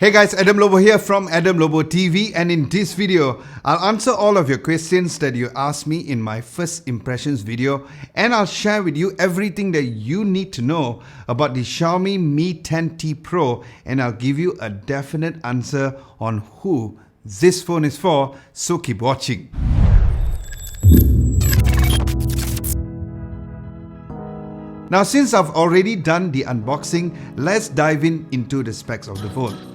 Hey guys, Adam Lobo here from Adam Lobo TV, and in this video, I'll answer all of your questions that you asked me in my first impressions video, and I'll share with you everything that you need to know about the Xiaomi Mi 10T Pro, and I'll give you a definite answer on who this phone is for, so keep watching. Now, since I've already done the unboxing, let's dive into the specs of the phone.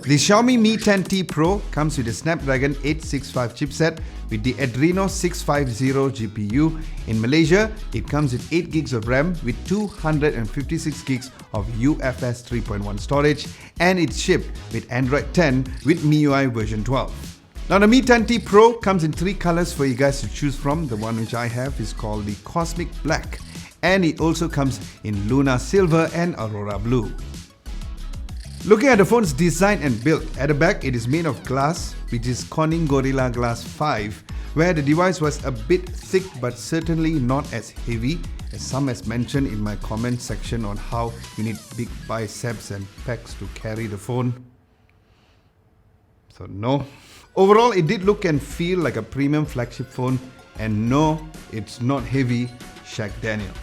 The Xiaomi Mi 10T Pro comes with a Snapdragon 865 chipset with the Adreno 650 GPU. In Malaysia, it comes with 8 gigs of RAM with 256 gigs of UFS 3.1 storage, and it's shipped with Android 10 with MIUI version 12. Now, the Mi 10T Pro comes in 3 colors for you guys to choose from. The one which I have is called the Cosmic Black, and it also comes in Luna Silver and Aurora Blue. Looking at the phone's design and build, at the back it is made of glass, which is Corning Gorilla Glass 5, where the device was a bit thick but certainly not as heavy as some has mentioned in my comment section on how you need big biceps and pecs to carry the phone. So no. Overall, it did look and feel like a premium flagship phone, and no, it's not heavy, Shaq Daniel.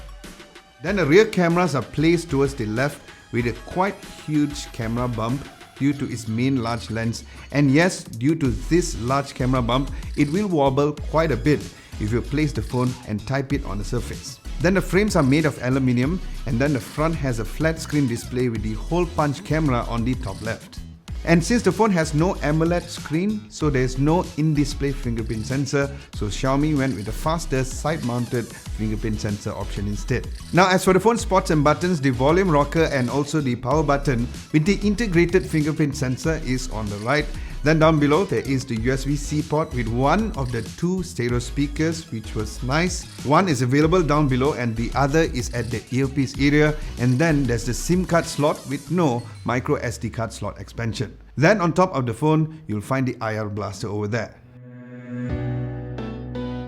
Then the rear cameras are placed towards the left with a quite huge camera bump due to its main large lens, and yes, due to this large camera bump, it will wobble quite a bit if you place the phone and type it on the surface. Then the frames are made of aluminium, and then the front has a flat screen display with the hole punch camera on the top left. And since the phone has no AMOLED screen, so there is no in-display fingerprint sensor, so Xiaomi went with the faster side-mounted fingerprint sensor option instead. Now, as for the phone spots and buttons, the volume rocker and also the power button with the integrated fingerprint sensor is on the right. Then down below there is the USB-C port with one of the 2 stereo speakers, which was nice. One is available down below and the other is at the earpiece area, and then there's the SIM card slot with no micro SD card slot expansion. Then on top of the phone, you'll find the IR blaster over there.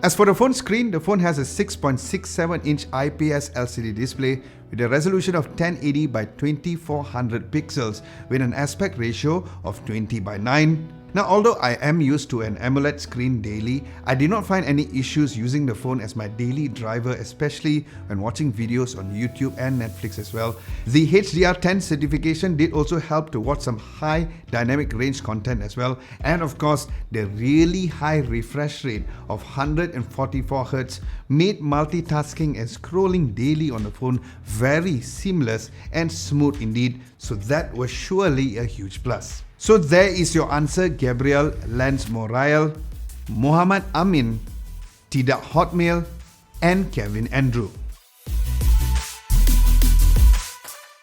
As for the phone screen, the phone has a 6.67-inch IPS LCD display with a resolution of 1080 by 2400 pixels with an aspect ratio of 20:9. Now, although I am used to an AMOLED screen daily, I did not find any issues using the phone as my daily driver, especially when watching videos on YouTube and Netflix as well. The HDR10 certification did also help to watch some high dynamic range content as well, and of course, the really high refresh rate of 144Hz made multitasking and scrolling daily on the phone very seamless and smooth indeed, so that was surely a huge plus. So there is your answer, Gabriel Lance Morael, Muhammad Amin, Tidak Hotmail, and Kevin Andrew.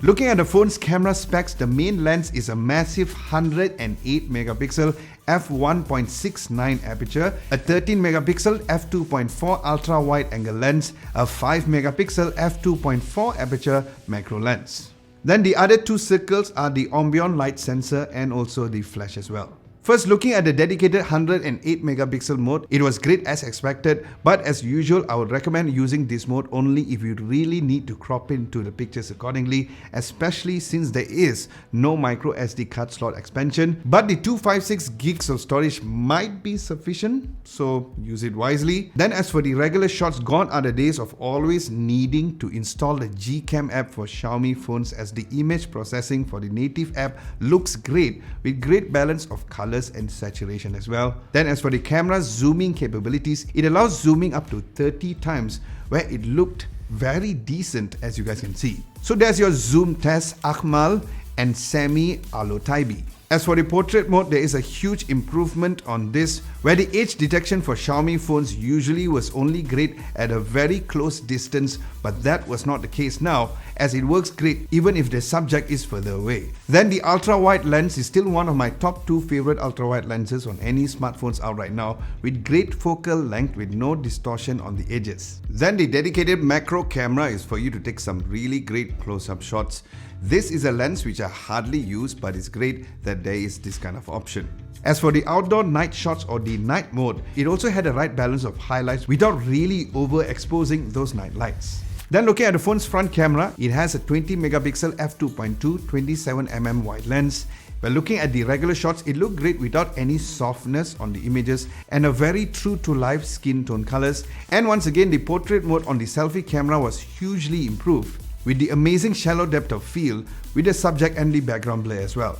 Looking at the phone's camera specs, the main lens is a massive 108 megapixel f1.69 aperture, a 13 megapixel f2.4 ultra wide angle lens, a 5 megapixel f2.4 aperture macro lens. Then the other 2 circles are the ambient light sensor and also the flash as well. First, looking at the dedicated 108 megapixel mode, it was great as expected, but as usual, I would recommend using this mode only if you really need to crop into the pictures accordingly, especially since there is no micro SD card slot expansion, but the 256 gigs of storage might be sufficient, so use it wisely. Then as for the regular shots, gone are the days of always needing to install the Gcam app for Xiaomi phones, as the image processing for the native app looks great with great balance of color and saturation as well. Then as for the camera's zooming capabilities, it allows zooming up to 30 times, where it looked very decent as you guys can see. So there's your zoom test, Akmal and Sami Alotaibi. As for the portrait mode, there is a huge improvement on this, where the edge detection for Xiaomi phones usually was only great at a very close distance, but that was not the case now, as it works great even if the subject is further away. Then the ultra-wide lens is still one of my top 2 favorite ultra-wide lenses on any smartphones out right now, with great focal length with no distortion on the edges. Then the dedicated macro camera is for you to take some really great close-up shots. This is a lens which I hardly use, but it's great that there is this kind of option. As for the outdoor night shots or the night mode, it also had the right balance of highlights without really overexposing those night lights. Then looking at the phone's front camera, it has a 20 megapixel f2.2 27mm wide lens, But looking at the regular shots, it looked great without any softness on the images and a very true to life skin tone colors. And once again, the portrait mode on the selfie camera was hugely improved with the amazing shallow depth of field with the subject and the background blur as well.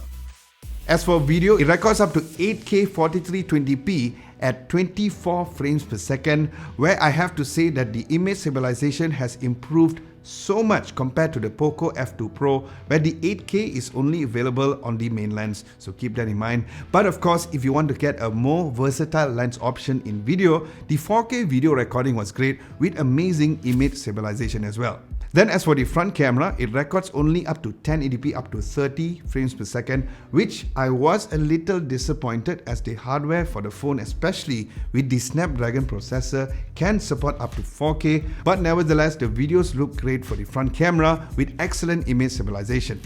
As for video, it records up to 8K 4320p at 24 frames per second, where I have to say that the image stabilization has improved so much compared to the Poco F2 Pro, where the 8K is only available on the main lens, so keep that in mind. But of course, if you want to get a more versatile lens option in video, the 4K video recording was great with amazing image stabilization as well. Then as for the front camera, it records only up to 1080p up to 30 frames per second, which I was a little disappointed as the hardware for the phone, especially with the Snapdragon processor, can support up to 4K, but nevertheless the videos look great for the front camera with excellent image stabilization.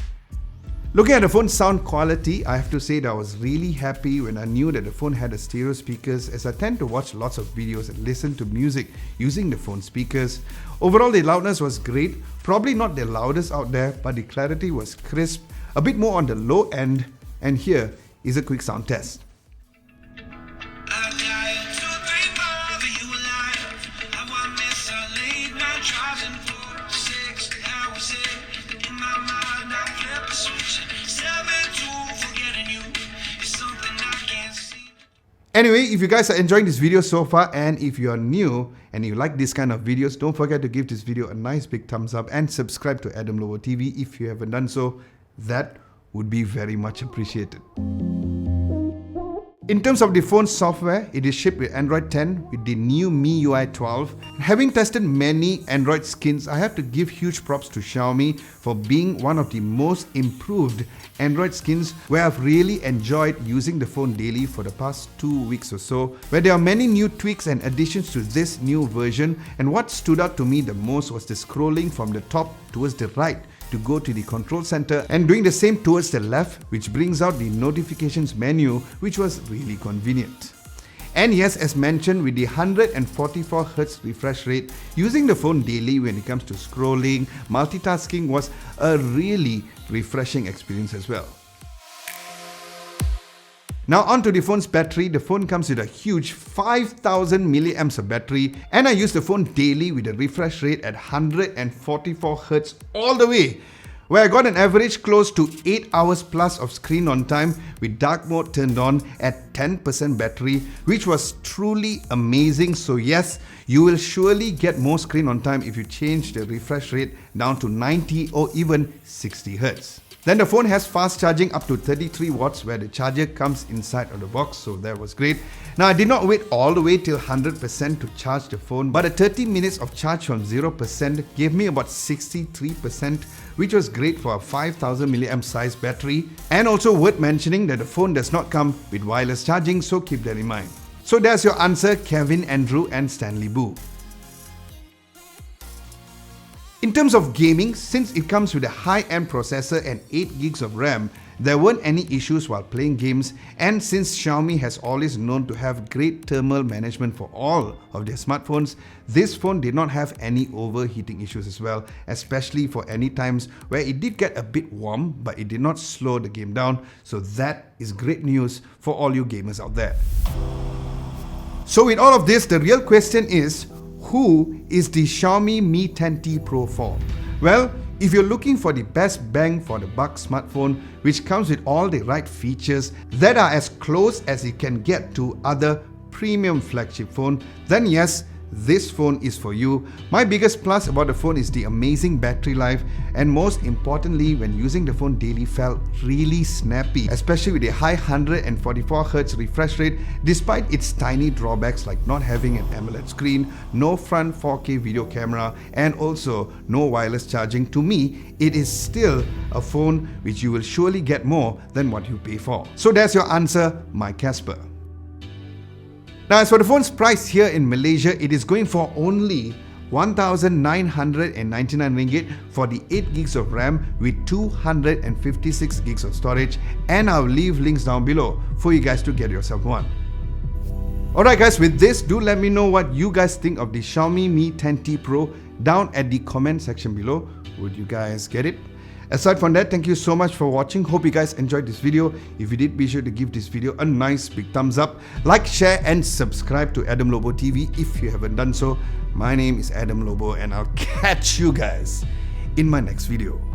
Looking at the phone's sound quality, I have to say that I was really happy when I knew that the phone had a stereo speakers, as I tend to watch lots of videos and listen to music using the phone speakers. Overall, the loudness was great, probably not the loudest out there, but the clarity was crisp, a bit more on the low end, and here is a quick sound test. Anyway, if you guys are enjoying this video so far, and if you are new and you like this kind of videos, don't forget to give this video a nice big thumbs up and subscribe to Adam Lobo TV if you haven't done so. That would be very much appreciated. In terms of the phone's software, it is shipped with Android 10 with the new Mi UI 12. Having tested many Android skins, I have to give huge props to Xiaomi for being one of the most improved Android skins, where I've really enjoyed using the phone daily for the past 2 weeks or so, where there are many new tweaks and additions to this new version, and what stood out to me the most was the scrolling from the top towards the right to go to the control center and doing the same towards the left, which brings out the notifications menu, which was really convenient. And yes, as mentioned, with the 144Hz refresh rate, using the phone daily when it comes to scrolling, multitasking was a really refreshing experience as well. Now onto the phone's battery. The phone comes with a huge 5000 milliamps of battery, and I use the phone daily with a refresh rate at 144Hz all the way, where I got an average close to 8 hours plus of screen on time with dark mode turned on at 10% battery, which was truly amazing. So yes, you will surely get more screen on time if you change the refresh rate down to 90 or even 60 Hz. Then the phone has fast charging up to 33 watts, where the charger comes inside of the box, so that was great. Now I did not wait all the way till 100% to charge the phone, but a 30 minutes of charge from 0% gave me about 63%, which was great for a 5000 milliamp size battery. And also worth mentioning that the phone does not come with wireless charging, so keep that in mind. So there's your answer, Kevin, Andrew and Stanley Boo. In terms of gaming, since it comes with a high-end processor and 8GB of RAM, there weren't any issues while playing games, and since Xiaomi has always known to have great thermal management for all of their smartphones, this phone did not have any overheating issues as well, especially for any times where it did get a bit warm, but it did not slow the game down, so that is great news for all you gamers out there. So with all of this, the real question is, who is the Xiaomi Mi 10T Pro for? Well, if you're looking for the best bang for the buck smartphone, which comes with all the right features that are as close as it can get to other premium flagship phone, then yes, this phone is for you. My biggest plus about the phone is the amazing battery life, and most importantly, when using the phone daily, felt really snappy, especially with a high 144Hz refresh rate, despite its tiny drawbacks like not having an AMOLED screen, no front 4K video camera, and also no wireless charging. To me, it is still a phone which you will surely get more than what you pay for. So there's your answer, my Casper. Now as for the phone's price here in Malaysia, it is going for only 1,999 ringgit for the 8GB of RAM with 256GB of storage, and I'll leave links down below for you guys to get yourself one. Alright guys, with this, do let me know what you guys think of the Xiaomi Mi 10T Pro down at the comment section below. Would you guys get it? Aside from that, thank you so much for watching. Hope you guys enjoyed this video. If you did, be sure to give this video a nice big thumbs up. Like, share and subscribe to Adam Lobo TV if you haven't done so. My name is Adam Lobo and I'll catch you guys in my next video.